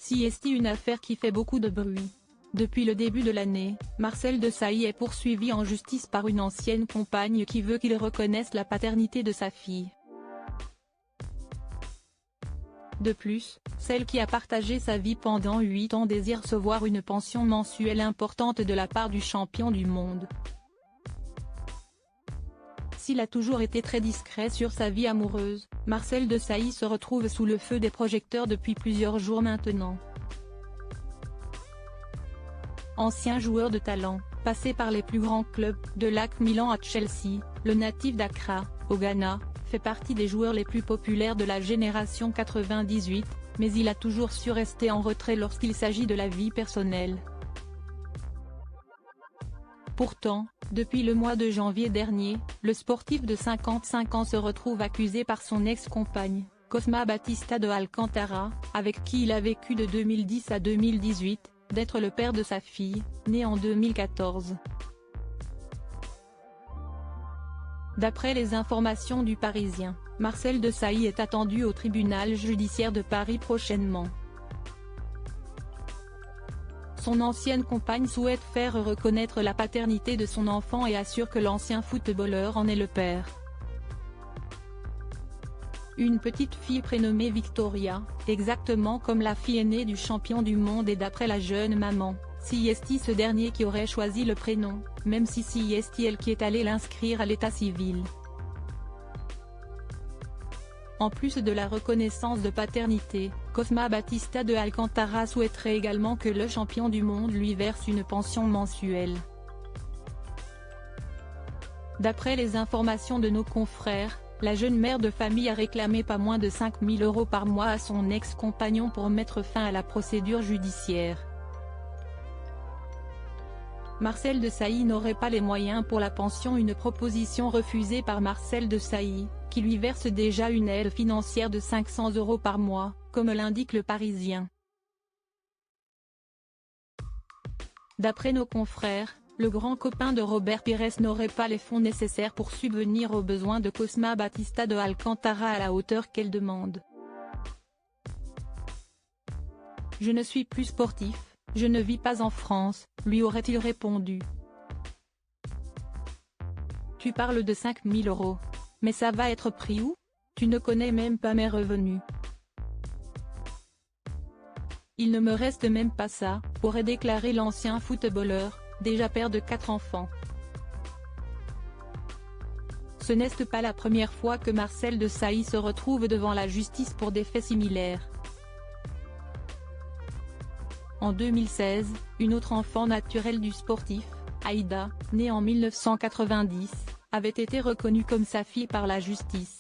CST, une affaire qui fait beaucoup de bruit. Depuis le début de l'année, Marcel Desailly est poursuivi en justice par une ancienne compagne qui veut qu'il reconnaisse la paternité de sa fille. De plus, celle qui a partagé sa vie pendant 8 ans désire recevoir une pension mensuelle importante de la part du champion du monde. S'il a toujours été très discret sur sa vie amoureuse, Marcel Desailly se retrouve sous le feu des projecteurs depuis plusieurs jours maintenant. Ancien joueur de talent, passé par les plus grands clubs, de l'AC Milan à Chelsea, le natif d'Accra, au Ghana, fait partie des joueurs les plus populaires de la génération 98, mais il a toujours su rester en retrait lorsqu'il s'agit de la vie personnelle. Pourtant, depuis le mois de janvier dernier, le sportif de 55 ans se retrouve accusé par son ex-compagne, Cosma Batista de Alcantara, avec qui il a vécu de 2010 à 2018, d'être le père de sa fille, née en 2014. D'après les informations du Parisien, Marcel Desailly est attendu au tribunal judiciaire de Paris prochainement. Son ancienne compagne souhaite faire reconnaître la paternité de son enfant et assure que l'ancien footballeur en est le père. Une petite fille prénommée Victoria, exactement comme la fille aînée du champion du monde, et d'après la jeune maman, CST, ce dernier qui aurait choisi le prénom, même si CST elle qui est allée l'inscrire à l'état civil. En plus de la reconnaissance de paternité, Cosma Batista de Alcantara souhaiterait également que le champion du monde lui verse une pension mensuelle. D'après les informations de nos confrères, la jeune mère de famille a réclamé pas moins de 5 000 € par mois à son ex-compagnon pour mettre fin à la procédure judiciaire. Marcel Desailly n'aurait pas les moyens pour la pension, une proposition refusée par Marcel Desailly, qui lui verse déjà une aide financière de 500 € par mois, comme l'indique le Parisien. D'après nos confrères, le grand copain de Robert Pires n'aurait pas les fonds nécessaires pour subvenir aux besoins de Cosma Batista de Alcantara à la hauteur qu'elle demande. « Je ne suis plus sportif, je ne vis pas en France », lui aurait-il répondu. « Tu parles de 5 000 €. Mais ça va être pris où? Tu ne connais même pas mes revenus. Il ne me reste même pas ça », aurait déclaré l'ancien footballeur, déjà père de 4 enfants. Ce n'est pas la première fois que Marcel Desailly se retrouve devant la justice pour des faits similaires. En 2016, une autre enfant naturelle du sportif, Aïda, née en 1990, avait été reconnue comme sa fille par la justice.